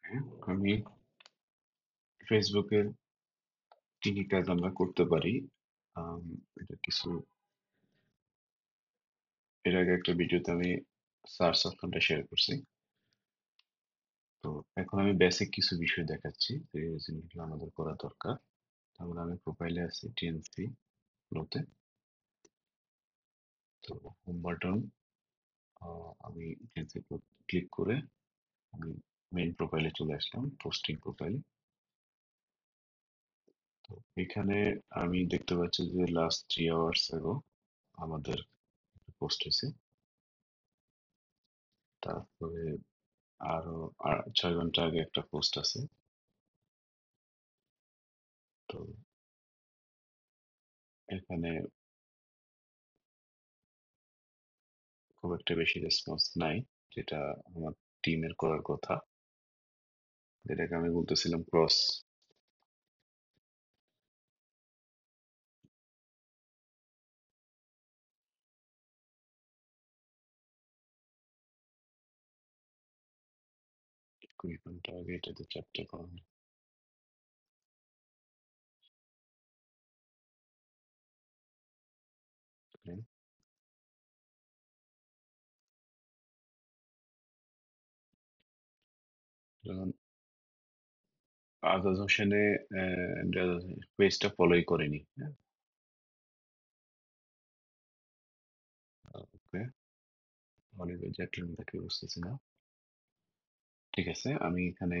হ্যাঁ, আমি ফেসবুকের কি কি কাজ আমরা করতে পারি। আম, এটা কিছু এর আগে একটা ভিডিওতে আমি সার্চ অপশনটা শেয়ার করছি। তো এখন আমি বেসিক কিছু বিষয় দেখাচ্ছি যে জিনিসগুলো আমাদের করা দরকার। তারপরে আমি প্রোফাইলে আছি টিএনসি ফ্লোতে। তো হোম বাটন আমি টিএনসি ফ্লো ক্লিক করে আমি মেইন প্রোফাইলে চলে আসলাম, পোস্টিং প্রোফাইল। তো এখানে আমি দেখতে পাচ্ছি যে লাস্ট 3 আওয়ার্স আগো আমাদের পোস্ট হয়েছে। তারপরে আরো 6 ঘন্টা আগে একটা পোস্ট আছে। তো এখানে খুব একটা বেশি রেসপন্স নাই, যেটা আমার টিমের করার কথা, যেটাকে আমি বলতেছিলাম ক্রস। কুড়ি ঘন্টা আগে এটাতে 4টে করানো। যেমন আজাদ হোসেনে পেজটা ফলোই করেনি। হ্যাঁ, ওকে, অলিভে জ্যাকলিন তাকে বুঝতেছি না। ঠিক আছে, আমি এখানে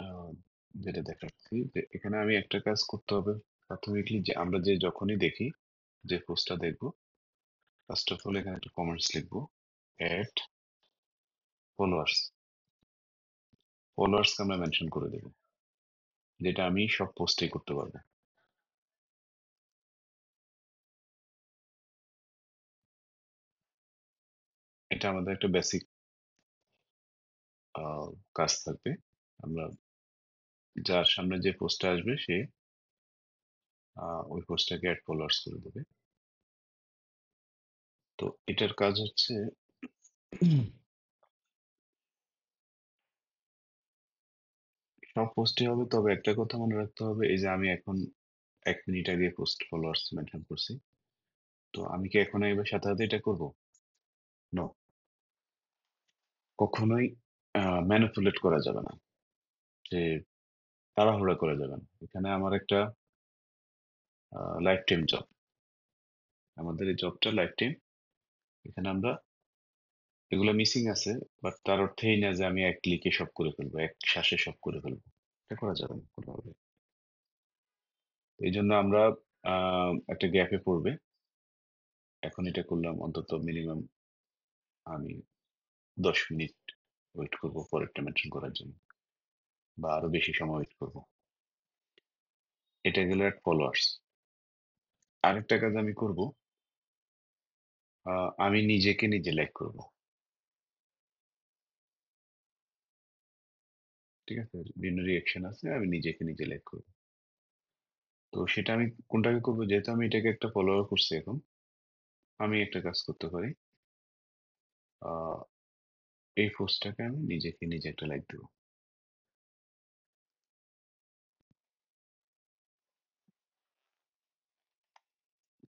আহ, যেটা দেখাচ্ছি যে এখানে আমি একটা কাজ করতে হবে প্রাথমিকলি, যে আমরা যে যখনই দেখি, যে পোস্টটা দেখবো, ফার্স্ট অফ অল এখানে একটা কমেন্টস লিখবো, অ্যাড ফলোয়ার্স। ফলোয়ার্সকে আমরা মেনশন করে দেবো, যেটা আমি সব পোস্টেই করতে পারবো। এটা আমাদের একটা বেসিক কাজ থাকবে। আমরা যার সামনে যে পোস্টটা আসবে সে ওই পোস্টটাকে অ্যাড ফলোয়ার্স করে দেবে। তো এটার কাজ হচ্ছে সব পোস্টই হবে, তবে একটা কথা মনে রাখতে হবে, এই যে আমি এখন 1 মিনিট আগে পোস্ট ফলোয়ার্স মেনশন করছি, তো আমি কি এখন এবার সাথে সাথে এটা করবো? নো, কখনোই ম্যানিপুলেট করা যাবে না, যে তাড়াহুড়া করা যাবে না। এখানে আমার একটা লাইফ টাইম জব, আমাদের এই জবটা লাইফ টাইম। এখানে আমরা এগুলো মিসিং আছে, বাট তার অর্থ এই না যে আমি এক ক্লিকে সব করে ফেলবো, এক শ্বাসে সব করে ফেলবো। এটা করা যাবে না কোনোভাবে। এই জন্য আমরা একটা গ্যাপে পড়বে। এখন এটা করলাম, অন্তত মিনিমাম আমি 10 মিনিট ওয়েট করবো পরেরটা মেনশন করার জন্য, বা আরো বেশি সময় ওয়েট করবো। এটা গেল এক ফলোয়ার্স। আরেকটা কাজ আমি করব, আমি নিজেকে নিজে লাইক করব। ঠিক আছে, বিভিন্ন রিয়েকশন আছে, আমি নিজেকে নিজে লাইক করব। তো সেটা আমি কোনটাকে করবো, যেহেতু আমি এটাকে একটা ফলোয়ার করছি এখন, আমি একটা কাজ করতে পারি, আহ এই পোস্টটাকে আমি নিজেকে নিজে একটা লাইক দেবো।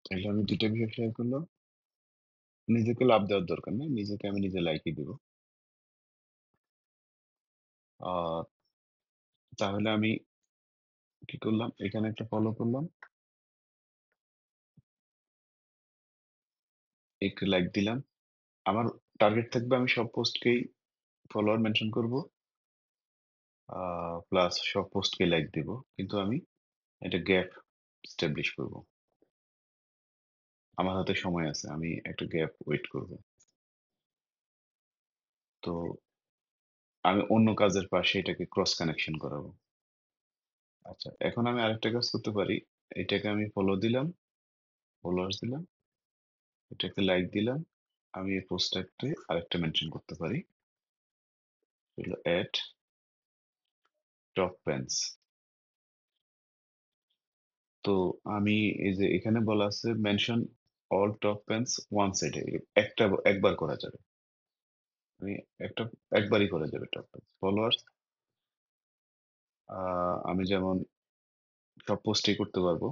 তাহলে আমি দুইটা বিষয় শেয়ার করলাম, নিজেকে লাভ দেওয়ার দরকার নেই, নিজেকে আমি নিজে লাইকই দিব। আহ তাহলে আমি কি করলাম, এখানে একটা ফলো করলাম, একটু লাইক দিলাম। আমার টার্গেট থাকবে আমি সব পোস্টকেই ফলোয়ার মেনশন করব, প্লাস সব পোস্টকে লাইক দিব, কিন্তু আমি একটা গ্যাপ স্টাবলিশ করব। আমার হাতে সময় আছে, আমি একটা গ্যাপ ওয়েট করব। তো আমি অন্য কাজের পাশে এটাকে ক্রস কানেকশন করাবো। আচ্ছা, এখন আমি আরেকটা কাজ করতে পারি, এটাকে আমি ফলো দিলাম, ফলোয়ার্স দিলাম, এটাকে লাইক দিলাম। আমি এই পোস্টটাকে আরেকটা মেনশন করতে পারি, হলো অ্যাট টপ পেন্স। তো আমি এই যে এখানে বলা আছে mention all top pens one সাইডে একটা একবার করা যাবে। আমি একটা একবারই করা যাবে টপ পেন্স ফলোয়ার্স। আমি যেমন সব পোস্টই করতে পারবো,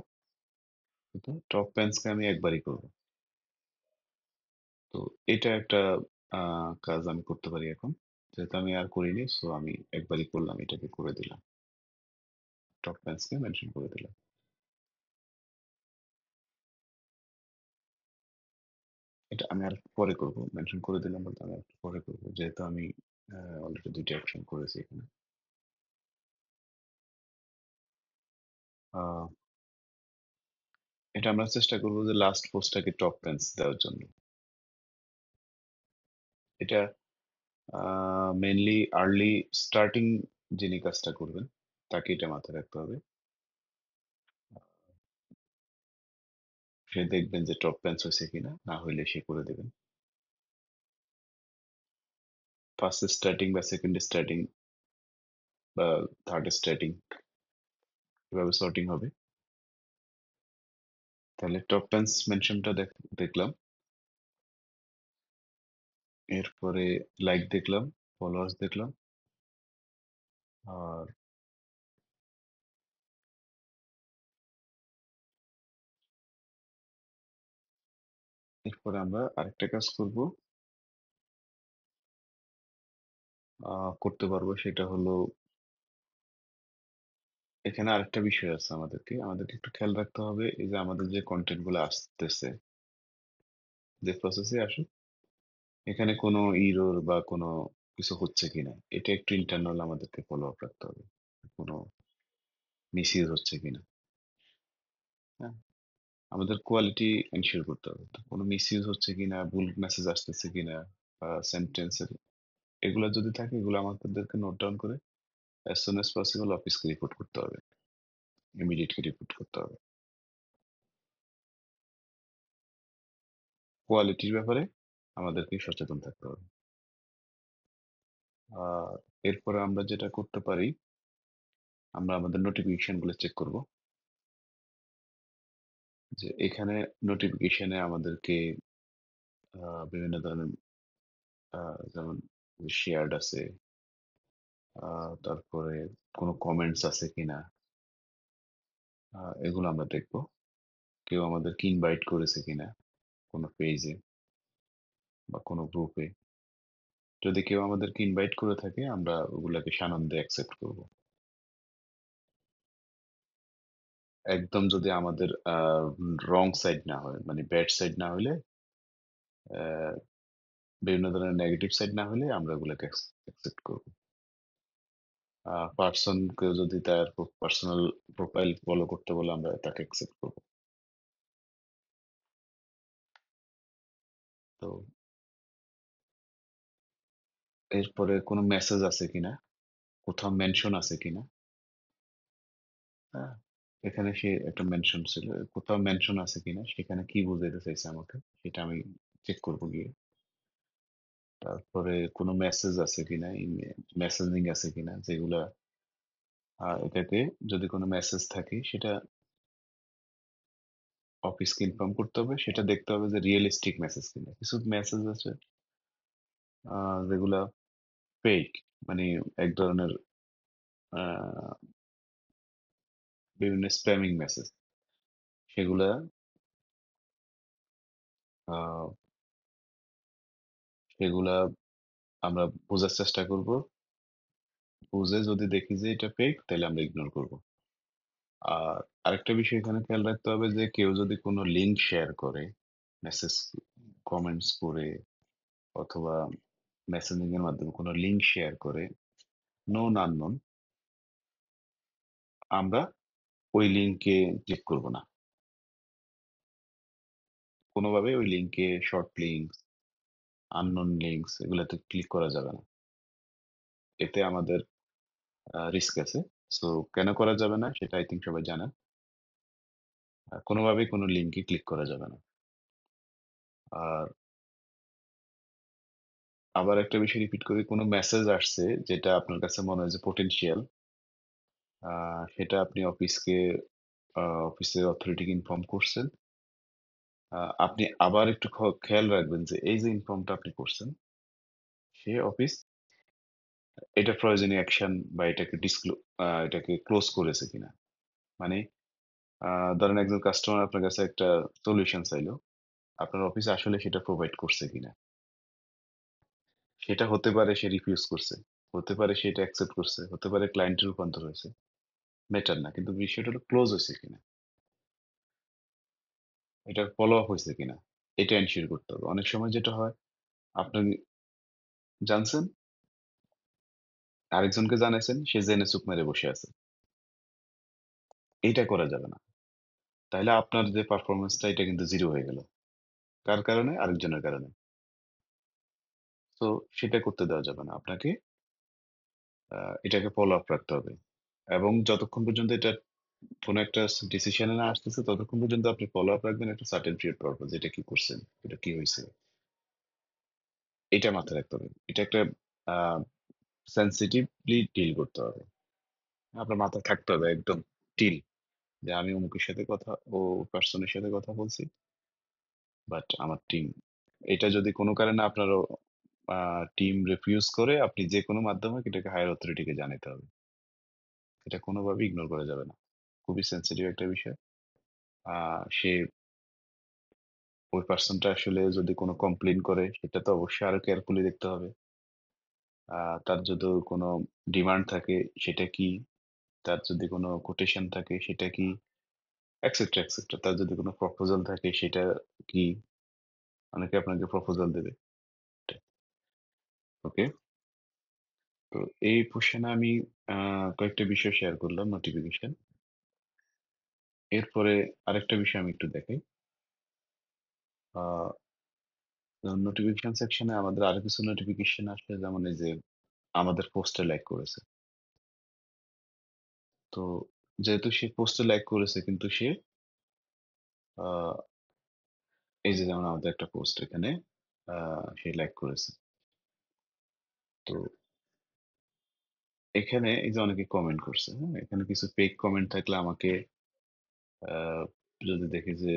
কিন্তু টপ পেন্সকে আমি একবারই করব। তো এটা একটা কাজ আমি করতে পারি এখন, যেহেতু আমি আর করিনি, সো আমি একবারই করলাম, এটাকে করে দিলাম, টপ পেন্সকে মেনশন করে দিলাম। এটা আমি আর পরে করব, মেনশন করে দিলাম বলতে আমি আর পরে করব, যেহেতু আমি অলরেডি দুইটা অ্যাকশন করেছি এখানে। আহ, এটা আমরা চেষ্টা করবো যে লাস্ট পোস্টটাকে টপ পেন্স দেওয়ার জন্য। এটা মেনলি আর্লি স্টার্টিং যিনি কাজটা করবেন তাকে এটা মাথায় রাখতে হবে। সে দেখবেন যে টপ পেন্স হয়েছে কিনা, না হইলে সে করে দেবেন। ফার্স্ট স্টার্টিং বা সেকেন্ড স্টার্টিং বা থার্ড স্টার্টিং এভাবে সর্টিং হবে। তাহলে টপ পেন্স মেনশনটা দেখলাম, এরপরে লাইক দেখলাম, ফলোয়ার্স দেখলাম, আর এরপরে আমরা আরেকটা কাজ করব, করতে পারবো, সেটা হলো এখানে আরেকটা বিষয় আছে, আমাদেরকে একটু খেয়াল রাখতে হবে, এই যে আমাদের যে কন্টেন্ট গুলো আসতেছে, যে প্রসেসে আসুক, এখানে কোনো ইরর বা কোনো কিছু হচ্ছে কিনা এটা একটু ইন্টারনাল আমাদেরকে ফলো আপ রাখতে হবে, কোনো মিসইউজ হচ্ছে কিনা। হ্যাঁ, আমাদের কোয়ালিটি এনশিওর করতে হবে, তো কোনো মিসইউজ হচ্ছে কিনা, ভুল মেসেজ আসতেছে কিনা, বা সেন্টেন্সের এগুলো যদি থাকে, এগুলো আমাদেরকে নোট ডাউন করে অ্যাজ সুন অ্যাজ পসিবল অফিসকে রিপোর্ট করতে হবে, ইমিডিয়েটলি রিপোর্ট করতে হবে। কোয়ালিটির ব্যাপারে আমাদেরকে সচেতন থাকতে হবে। আর এরপরে আমরা যেটা করতে পারি, আমরা আমাদের নোটিফিকেশন গুলো চেক করব, যে এখানে নোটিফিকেশনে আমাদেরকে বিভিন্ন ধরনের যেমন শেয়ার্ড আছে, তারপরে কোনো কমেন্টস আছে কিনা, এগুলো আমরা দেখব। কেউ আমাদেরকে ইনভাইট করেছে কিনা কোনো পেজে বা কোনো গ্রুপে, যদি কেউ আমাদেরকে ইনভাইট করে থাকে আমরা ওগুলাকে সানন্দে অ্যাকসেপ্ট করব। একদম যদি আমাদের রং সাইড না হয়, মানে ব্যাড সাইড না হলে, আহ, বিভিন্ন ধরনের নেগেটিভ সাইড না হলে আমরা ওগুলাকে অ্যাকসেপ্ট করব। পার্সন কেউ যদি তার পার্সোনাল প্রোফাইল ফলো করতে বলে আমরা তাকে অ্যাকসেপ্ট করব। তো এরপরে কোনো মেসেজ আছে কিনা, কোথাও মেনশন আছে কিনা। হ্যাঁ, এখানে সে একটা মেনশন ছিল, কোথাও মেনশন আছে কিনা, সেখানে কি বুঝাইতে চাইছে আমাকে সেটা আমি চেক করব গিয়ে। তারপরে কোনো মেসেজ আছে কিনা, মেসেজিং আছে কিনা, যেগুলা এটাতে যদি কোনো মেসেজ থাকে সেটা অফিসকে ইনফর্ম করতে হবে, সেটা দেখতে হবে যে রিয়েলিস্টিক মেসেজ কিনা। কিছু মেসেজ আছে যেগুলা ফেক, মানে এক ধরনের আহ, বিভিন্ন স্প্যামিং মেসেজ, সেগুলা আহ, সেগুলা আমরা বোঝার চেষ্টা করব, বুঝে যদি দেখি যে এটা ফেক তাহলে আমরা ইগনোর করব। আর আরেকটা বিষয় এখানে খেয়াল রাখতে হবে, যে কেউ যদি কোনো লিঙ্ক শেয়ার করে, মেসেজ কমেন্টস করে, অথবা মেসেজিং এর মাধ্যমে কোনো লিঙ্ক শেয়ার করে, নোন আননোন, আমরা ওই লিঙ্কে ক্লিক করব না। কোনোভাবে ওই লিঙ্কে, শর্ট লিঙ্ক, আননোন লিঙ্কস, এগুলাতে ক্লিক করা যাবে না, এতে আমাদের রিস্ক আছে। সো কেন করা যাবে না সেটা আই থিঙ্ক সবাই জানেন। কোনোভাবেই কোনো লিঙ্কে ক্লিক করা যাবে না। আর আবার একটা বিষয় রিপিট করি, কোনো মেসেজ আসছে যেটা আপনার কাছে মনে হয় যে পোটেনশিয়াল, সেটা আপনি অফিসের অথরিটিকে ইনফর্ম করছেন, আপনি আবার একটু খেয়াল রাখবেন যে এই যে ইনফর্মটা আপনি করছেন, সে অফিস এটা প্রয়োজনীয় অ্যাকশন বা এটাকে ক্লোজ করেছে কিনা। মানে ধরেন একজন কাস্টমার আপনার কাছে একটা সলিউশন চাইলো, আপনার অফিস আসলে সেটা প্রোভাইড করছে কিনা। সেটা হতে পারে সে রিফিউজ করছে, হতে পারে সে এটা অ্যাকসেপ্ট করছে, হতে পারে ক্লায়েন্টের রূপান্তর হয়েছে, ম্যাটার না, কিন্তু বিষয়টা হলো ক্লোজ হয়েছে কিনা, এটা ফলো আপ হয়েছে কিনা, এটা এনশিওর করতে হবে। অনেক সময় যেটা হয়, আপনি জানছেন, আরেকজনকে জানাইছেন, সে জেনে চুপ মেরে বসে আছে। এইটা করা যাবে না। তাইলে আপনার যে পারফরম্যান্সটা এটা কিন্তু জিরো হয়ে গেল। কার কারণে? আরেকজনের কারণে। তো সেটা করতে দেওয়া যাবে না। আপনাকে এটাকে ফলো আপ রাখতে হবে। এবং যতক্ষণ পর্যন্ত এটা কোন একটা ডিসিশনে না আসতেছে, ততক্ষণ পর্যন্ত আপনি ফলো আপ রাখবেন একটা সার্টেন পিরিয়ড পর পর, যে এটা কি করছেন, এটা কি হইছে, এটা মাথায় রাখতে হবে। এটা একটা আ সেনসিটিভলি ডিল করতে হবে। আপনার মাথায় থাকতে হবে একদম টিল, যে আমি অমুকের সাথে কথা ও পারসনের সাথে কথা বলছি। বাট আমার টিম, এটা যদি কোনো কারণে আপনার টিম রিফিউজ করে, আপনি যেকোনো মাধ্যমে এটাকে হায়ার অথরিটি কে জানাতে হবে। এটা কোনোভাবেই ইগনোর করা যাবে না। খুবই সেনসিটিভ একটা বিষয়। সে ওই পার্সনটা আসলে যদি কোনো কমপ্লেইন করে, সেটা তো অবশ্যই আরো কেয়ারফুলি দেখতে হবে। তার যদি কোনো ডিমান্ড থাকে সেটা কি? তার যদি কোনো কোটেশন থাকে সেটা কি? Etcetera, etcetera. তার যদি কোনো প্রপোজাল থাকে সেটা কি? অনেকে আপনাকে প্রপোজাল দেবে। ওকে? তো এই পোরশনে আমি কয়েকটা বিষয় শেয়ার করলাম নোটিফিকেশন। এরপরে আরেকটা বিষয় আমি একটু দেখাই। আ নোটিফিকেশন সেকশনে আমাদের আরো কিছু নোটিফিকেশন আসে, যেমন এই যে আমাদের পোস্টে লাইক করেছে। তো যেহেতু সে পোস্টে লাইক করেছে, কিন্তু সে আ এই যে যেমন আমাদের একটা পোস্ট এখানে আ সে লাইক করেছে। তো এখানে এই যে অনেকে কমেন্ট করছে, হ্যাঁ? এখানে কিছু ফেক কমেন্ট থাকলে আমাকে আ যদি দেখি যে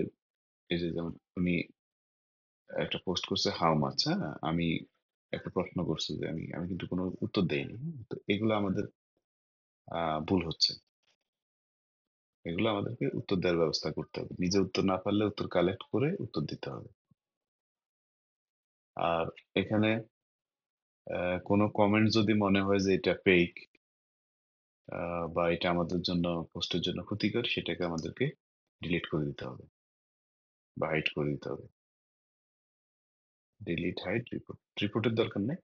এই যে যেমন উনি একটা পোস্ট করছে হাউ মাচ, হ্যাঁ? আমি একটা প্রশ্ন করছি যে আমি আমি কিন্তু কোনো উত্তর দেইনি। হুম? তো এগুলো আমাদের ভুল হচ্ছে। এগুলো আমাদেরকে উত্তর দেওয়ার ব্যবস্থা করতে হবে। নিজে উত্তর না পারলে উত্তর কালেক্ট করে উত্তর দিতে হবে। আর এখানে কোনো কমেন্ট যদি মনে হয় যে এটা ফেক বা এটা আমাদের জন্য পোস্টের জন্য ক্ষতিকর, সেটাকে আমাদেরকে ডিলিট করে দিতে হবে বা হাইড করে দিতে হবে। Delete, hide, report. রিপোর্টের দরকার নেই।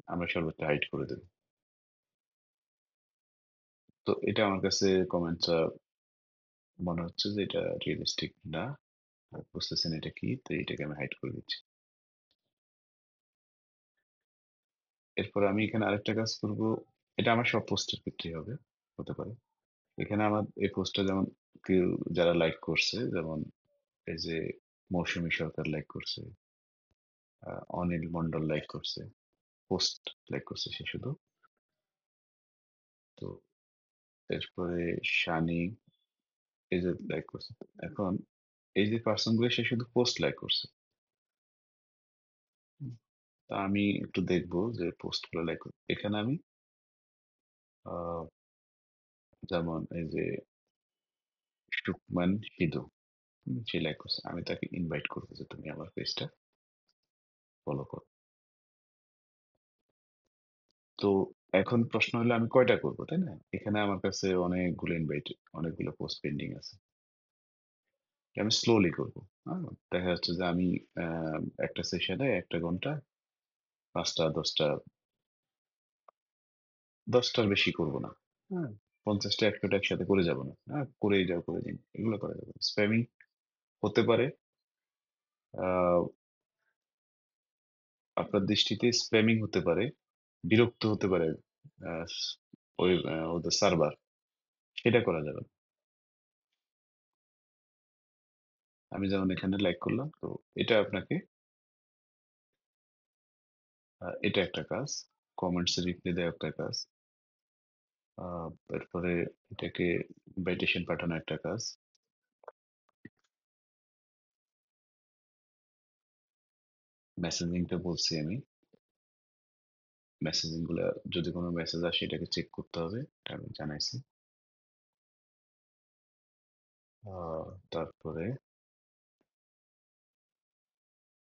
আমরা সর্বোচ্চ হাইড করে দেব। তো এটা আমার কাছে কমেন্টটা মনে হচ্ছে যে এটা রিয়ালিস্টিক না। বুঝতেছেন এটা কি? তো এটাকে আমি হাইড করে দিচ্ছি। এরপরে আমি এখানে আরেকটা কাজ করব। এটা আমার সব পোস্টের ক্ষেত্রেই হবে, হতে পারে। এখানে আমার এই পোস্টটা যেমন কেউ যারা লাইক করছে, যেমন এই যে মৌসুমী সরকার লাইক করছে, অনিল মন্ডল লাইক করছে, পোস্ট লাইক করছে সে শুধু। তো এরপরে শানি এই যে লাইক করছে। এখন এই যে পার্সন গুলো সে শুধু পোস্ট লাইক করছে। হুম? তা আমি একটু দেখবো যে পোস্ট গুলো লাইক, এখানে আমি আহ, যেমন এই যে সুকমান সিধু, সে লাইক করছে, আমি তাকে ইনভাইট করবো যে তুমি আমার পেজটা ফলো করো। তো এখন প্রশ্ন হলো আমি কয়টা করবো, তাই না? এখানে আমার কাছে অনেকগুলো ইনভাইট, অনেকগুলো পোস্ট পেন্ডিং আছে। আমি স্লোলি করবো। হ্যাঁ? দেখা যাচ্ছে যে আমি একটা সেশনে ১ টা ঘন্টা ৫টা ১০টার বেশি করব না। হ্যাঁ? ৫০টা ১০০টা একসাথে করে যাব না। হ্যাঁ? করেই যাও, করে দিন। এগুলো করা যাবে না। স্প্যামিং হতে পারে। আ আপনার দৃষ্টিতে স্প্যামিং হতে পারে, বিরক্ত হতে পারে আ ওই ওদের সার্ভার। সেটা করা যাবে না। আমি যেমন এখানে লাইক করলাম, তো এটা আপনাকে এটা একটা কাজ। কমেন্টস এ রিপ্লাই দেওয়া একটা কাজ। আ এরপরে এটাকে ইনভাইটেশন পাঠানো একটা কাজ। মেসেজিংটা বলছি আমি। মেসেজিং গুলা যদি কোনো মেসেজ আসে এটাকে চেক করতে হবে। এটা আমি জানাইছি। তারপরে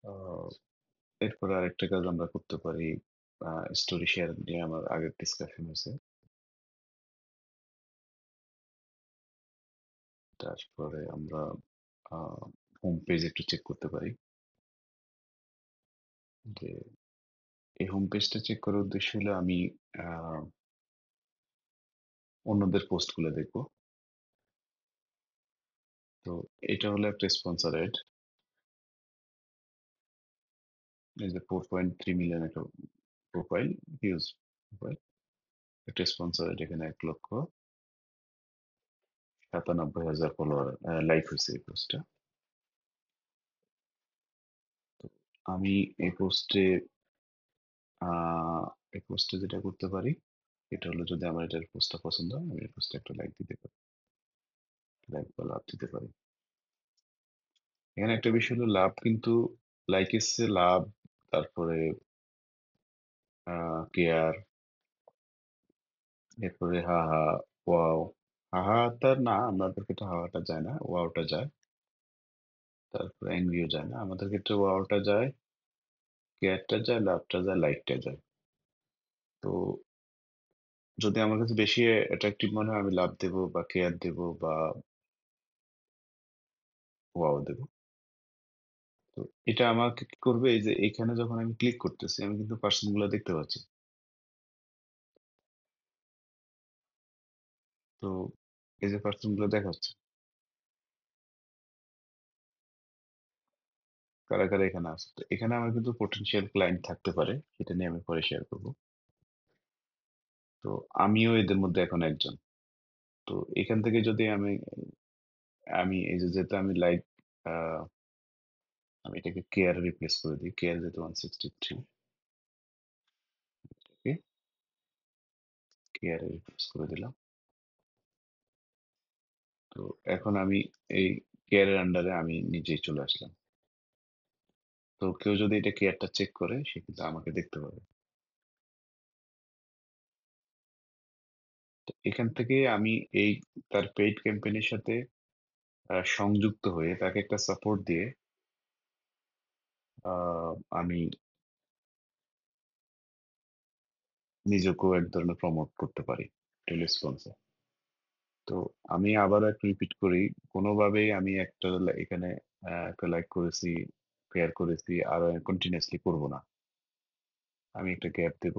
আ এরপরে আরেকটা কাজ আমরা করতে পারি। স্টোরি শেয়ার নিয়ে আমার আগের ডিসকাশন হয়েছে। তারপরে আমরা আ হোম পেজ একটু চেক করতে পারি। যে এই হোম পেজটা চেক করার উদ্দেশ্য হলো আমি আ অন্যদের পোস্ট গুলো দেখবো। তো এটা হলো একটা স্পন্সর এড। এই যে 4.3 মিলিয়ন একটা প্রোফাইল ভিউজ প্রোফাইল। একটা স্পন্সর এড এখানে ১,৯৭,০০০ ফলোয়ার লাইক হইছে এই পোস্টটা। আমি এই পোস্টে আ এই পোস্টে যেটা করতে পারি এটা হলো যদি আমার এটার পোস্টটা পছন্দ হয় আমি এই পোস্টে একটা লাইক দিতে পারি। লাইক বা লাভ দিতে পারি। এখানে একটা বিষয় হলো লাভ কিন্তু লাইক এসছে লাভ তারপরে কেয়ার এরপরে হাহা, ওয়াও। হাহাটা না আমাদের ক্ষেত্রে হাওয়াটা যায় না, ওয়াওটা যায়। তারপরে এনভিও যায় না। আমাদের ক্ষেত্রে ওয়াওটা যায়, কেয়ারটা যায়, লাভটা যায়, লাইকটা যায়। তো যদি আমার কাছে বেশি অ্যাট্রাকটিভ মনে হয় আমি লাভ দেবো বা কেয়ার দেবো বা ওয়াও দেবো। তো এটা আমাকে কি করবে এই যে এখানে যখন আমি ক্লিক করতেছি আমি কিন্তু পার্সন গুলা দেখতে পাচ্ছি। তো এই যে পার্সন গুলো দেখাচ্ছে কারা কারা এখানে আছে। তো এখানে আমার কিন্তু পটেনশিয়াল ক্লায়েন্ট থাকতে পারে সেটা নিয়ে আমি পরে শেয়ার করবো। তো আমিও এদের মধ্যে এখন একজন। তো এখান থেকে যদি আমি আমি এই যে যেহেতু আমি লাইক আমি এটাকে কেয়ার রিপ্লেস করে দিই কেয়ার যেহেতু 163 ওকে কেয়ার রিপ্লেস করে দিলাম। তো এখন আমি এই কেয়ারের আন্ডারে আমি নিজেই চলে আসলাম। তো কেউ যদি এটা কেয়ারটা চেক করে সে কিন্তু আমাকে দেখতে পাবে। তো এখান থেকে আমি এই তার পেইড ক্যাম্পেইনের সাথে সংযুক্ত হয়ে তাকে একটা সাপোর্ট দিয়ে আমি নিজেকেও এক ধরনের প্রমোট করতে পারি টেলিস্পন্সর। তো আমি আবারও একটু রিপিট করি কোনোভাবেই আমি একটা এখানে একটা লাইক করেছি শেয়ার করেছি আর কন্টিনিউয়াসলি করব না। আমি একটা গ্যাপ দেব।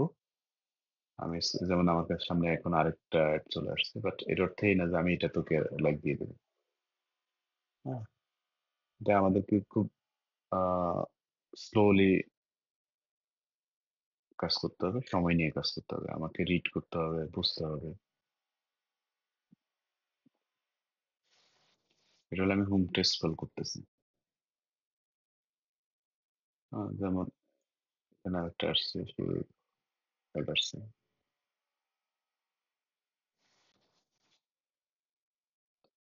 আমি যেমন আমার কাছে সামনে এখন আরেকটা অ্যাড চলে আসছে বাট এর অর্থ এই না যে আমি এটা তোকে লাইক দিয়ে দেবো। হ্যাঁ, এটা আমাদেরকে খুব স্লোলি কাজ করতে হবে, সময় নিয়ে কাজ করতে হবে। আমাকে রিড করতে হবে, বুঝতে হবে। এটা হলে আমি হোম টেস্ট কল করতেছি। যেমন এখানে আরেকটা আসছে, সে অ্যাড আসছে।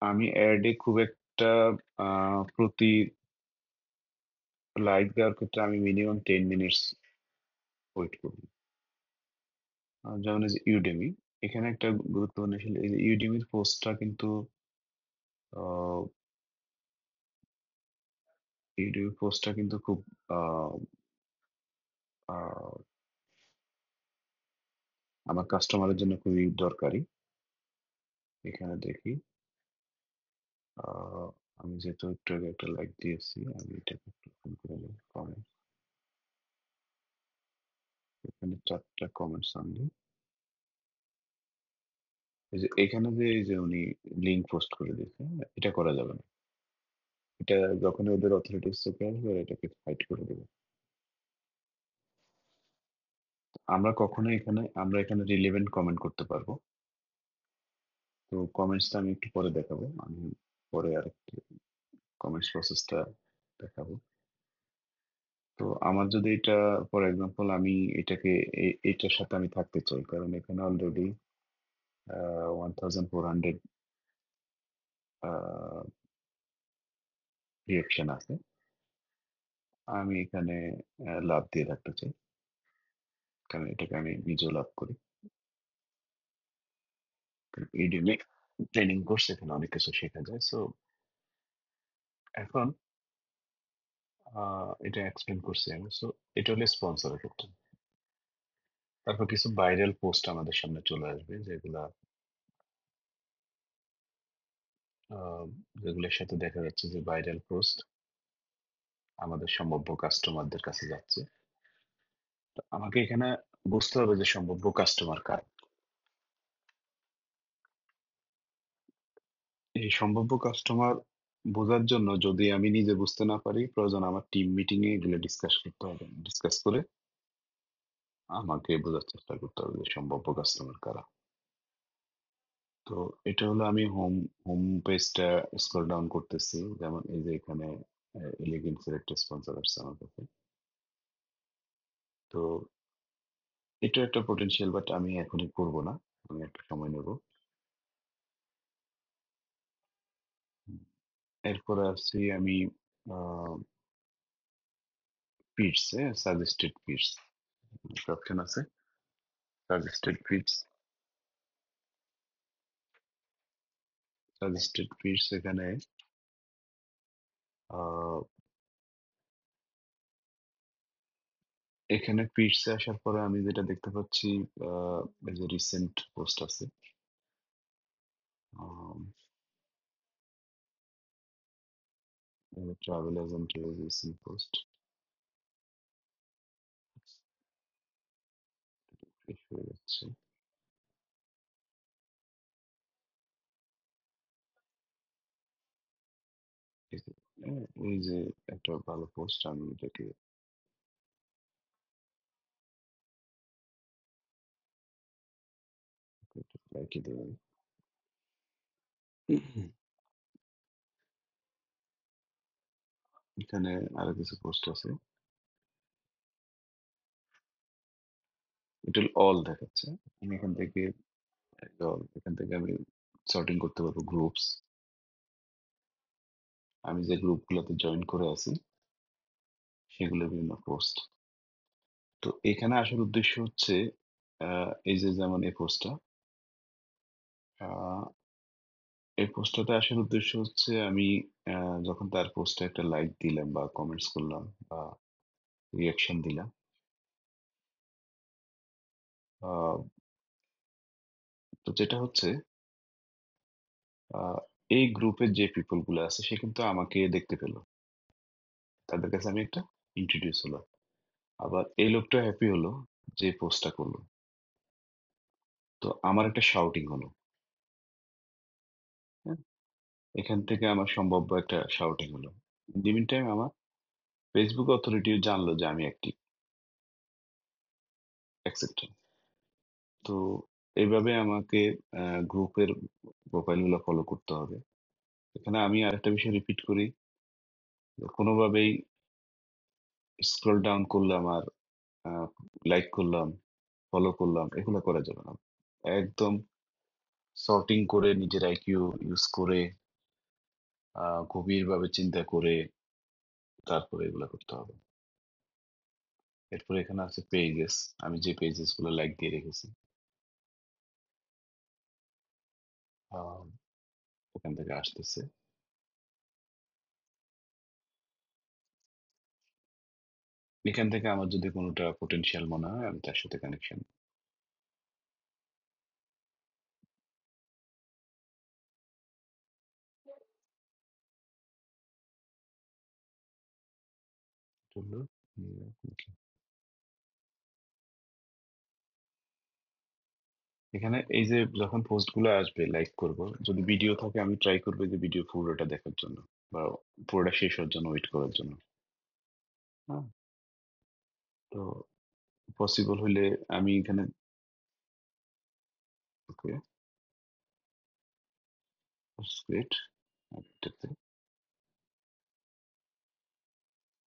আমি অ্যাডে খুব একটা প্রতি লাইক দেওয়ার ক্ষেত্রে আমি মিনিমাম 10 মিনিটস ওয়েট করি। যেমন এই যে ইউডেমি, এখানে একটা গুরুত্বপূর্ণ বিষয় এই যে ইউডেমির পোস্টটা কিন্তু আহ, ইউডেমির পোস্টটা কিন্তু খুব আহ, আহ, আমার কাস্টমারের জন্য খুবই দরকারি। এখানে দেখি আহ, আমি যেহেতু একটু আগে একটা লাইক দিয়েছি আমি এটাকে একটু ফোন করে নিই কমেন্ট। এখানে 4টা কমেন্টস আনলি এই যে এখানে যে এই যে উনি লিঙ্ক পোস্ট করে দিয়েছে এটা করা যাবে না। এটা যখনই ওদের অথরিটিস চোখে আসবে ওরা এটাকে ফাইট করে দেবে। আমরা এখানে রিলেভেন্ট কমেন্ট করতে পারবো। তো কমেন্টসটা আমি একটু পরে দেখাবো। আমি পরে আরেকটু কমেন্টস প্রসেসটা দেখাবো। তো আমার যদি এটা ফর এক্সাম্পল আমি এটাকে এইটার সাথে আমি থাকতে চাই কারণ এখানে অলরেডি 1400 রিয়েকশন আছে। আমি এখানে লাভ দিয়ে রাখতে চাই। কারণ এটাকে আমি নিজেও লাভ করি। Udemy ট্রেনিং কোর্স, এখানে অনেক কিছু শেখা যায়। সো এখন এটা এক্সপ্লেন করছি আমি। সো এটা হলো স্পন্সরের ক্ষেত্রে। তারপর কিছু ভাইরাল পোস্ট আমাদের সামনে চলে আসবে, আহ, যেগুলোর সাথে দেখা যাচ্ছে যে ভাইরাল পোস্ট আমাদের সম্ভাব্য কাস্টমারদের কাছে যাচ্ছে। তো আমাকে এখানে বুঝতে হবে যে সম্ভাব্য কাস্টমার কার। এই সম্ভাব্য কাস্টমার বোঝার জন্য যদি আমি নিজে বুঝতে না পারি, প্রয়োজন আমার টিম মিটিং এ এগুলো ডিসকাস করতে হবে। ডিসকাস করে আমাকে বোঝার চেষ্টা করতে হবে যে সম্ভাব্য কাস্টমার কারা। তো এটা হলো আমি হোম পেজটা স্ক্রল ডাউন করতেছি, যেমন এই যে এখানে এলিগেন্সের একটা স্পন্সর আসছে আমার কাছে। তো এটা একটা পটেনশিয়াল, বাট আমি এখনই করব না, আমি একটা সময় নেব। এরপরে আসছি আমি পিটস, সাজেস্টেড পিটস একটা অপশন আছে, সাজেস্টেড পিটস। সাজেস্টেড পিটস এখানে আহ, এখানে পিটসে আসার পরে আমি যেটা দেখতে পাচ্ছি, এই যে রিসেন্ট পোস্ট আছে, ট্রাভেল এজেন্টের রিসেন্ট পোস্ট শেষ হয়ে যাচ্ছে। এই যে এই যে একটা ভালো পোস্ট, আমি এটাকে লাইকে দিই। এখানে আরো কিছু পোস্ট আছে, এটা অল দেখাচ্ছে। আমি এখান থেকে আমি সর্টিং করতে পারবো গ্রুপস। আমি যে গ্রুপগুলোতে জয়েন করে আছি সেগুলো বিভিন্ন পোস্ট। তো এখানে আসার উদ্দেশ্য হচ্ছে এই যে যেমন এই পোস্টটা, আহ, এই পোস্টটাতে আসার উদ্দেশ্য হচ্ছে আমি যখন তার পোস্টে একটা লাইক দিলাম বা কমেন্টস করলাম বা রিয়াকশন দিলাম, আহ, তো যেটা হচ্ছে আহ, এই গ্রুপের যে পিপল গুলো আছে সে কিন্তু আমাকে দেখতে পেলো, তাদের কাছে আমি একটা ইন্ট্রোডিউস হলো। আবার এই লোকটা হ্যাপি হলো যে পোস্টটা করলো, তো আমার একটা শাউটিং হলো। হ্যাঁ, এখান থেকে আমার সম্ভাব্য একটা শাউটিং হলো। ইন দি মিন টাইম আমার ফেসবুক অথরিটিও জানলো যে আমি অ্যাক্টিভ, অ্যাকসেপ্ট। তো এইভাবে আমাকে গ্রুপের প্রোফাইল গুলো ফলো করতে হবে। এখানে আমি আরেকটা বিষয় রিপিট করি, যে কোনোভাবেই স্ক্রল ডাউন করলাম আর লাইক করলাম, ফলো করলাম, এগুলো করা যাবে না। একদম সর্টিং করে, নিজের আইকিউ ইউজ করে, গভীরভাবে চিন্তা করে তারপরে এগুলো করতে হবে। এরপরে এখানে আছে পেজেস, আমি যে পেজেস গুলো লাইক দিয়ে রেখেছি, আহ, ওখান থেকে আসতেছে। এখান থেকে আমার যদি কোনোটা পোটেনশিয়াল মনে হয় আমি তার সাথে কানেকশন তুলবো। এখানে এই যে যখন পোস্ট গুলো আসবে লাইক করব, যদি ভিডিও থাকে আমি ট্রাই করবো যে ভিডিও পুরোটা দেখার জন্য বা পুরোটা শেষ হওয়ার জন্য ওয়েট করার জন্য। হ্যাঁ, তো পসিবল হলে আমি এখানে, ওকে, গ্রেট,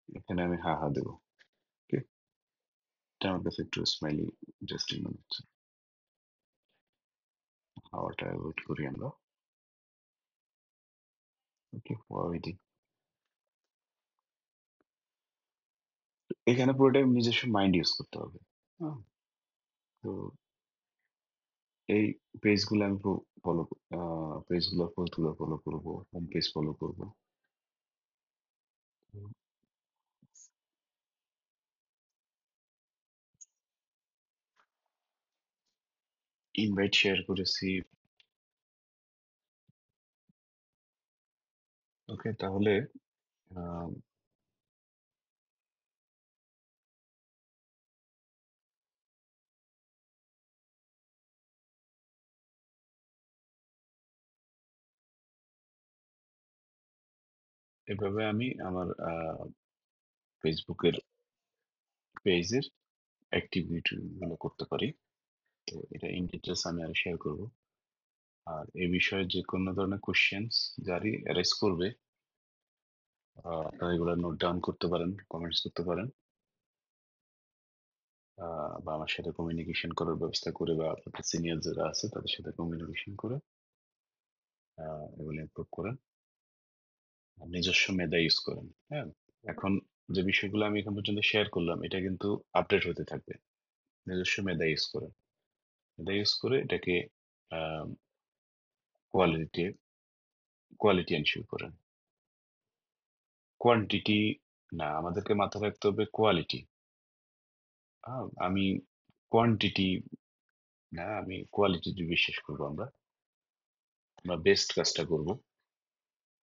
এখানে আমি হা হা দেবো। ওকে, এটা আমার কাছে একটু স্মাইলি ইন্টারেস্টিং মনে হচ্ছে। হাওয়াটা ওয়েট করি আমরা। ওকে, ওয়াইডি। এখানে পুরোটাই নিজস্ব মাইন্ড ইউজ করতে হবে। হ্যাঁ? তো এই পেজগুলো আমি ফলো পেজগুলো পোস্টগুলো ফলো করবো, হোম পেজ ফলো করবো। ইনভাইট শেয়ার করেছি। ওকে, তাহলে আহ, এভাবে আমি আমার ফেসবুকের পেজের অ্যাক্টিভিটি গুলো করতে পারি। তো এটা ইন ডিটেলস আমি আর শেয়ার করবো। আর এই বিষয়ে যে কোনো ধরনের কোশ্চেন্স যারই অ্যারেজ করবে, আপনারা এগুলো নোট ডাউন করতে পারেন, কমেন্টস করতে পারেন, বা আমার সাথে কমিউনিকেশন করার ব্যবস্থা করে, বা আপনাদের সিনিয়র যারা আছে তাদের সাথে কমিউনিকেশন করে এগুলো ইমপ্রুভ করেন। আর নিজস্ব মেধা ইউজ করেন। হ্যাঁ, এখন যে বিষয়গুলো আমি এখন পর্যন্ত শেয়ার করলাম এটা কিন্তু আপডেট হতে থাকবে। নিজস্ব মেধা ইউজ করেন, মেধা ইউজ করে এটাকে কোয়ালিটি কোয়ালিটি এনশিওর করেন। কোয়ান্টিটি না, আমাদেরকে মাথায় রাখতে হবে কোয়ালিটি। আমি কোয়ান্টিটি না, আমি কোয়ালিটি বিশ্বাস করবো। আমরা আমরা বেস্ট কাজটা করব।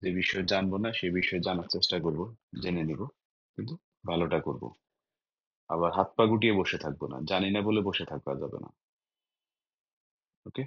যে বিষয়ে জানবো না সেই বিষয়ে জানার চেষ্টা করব, জেনে নিব, কিন্তু ভালোটা করব। আবার হাত পা গুটিয়ে বসে থাকবো না, জানি না বলে বসে থাকা যাবে না। ওকে।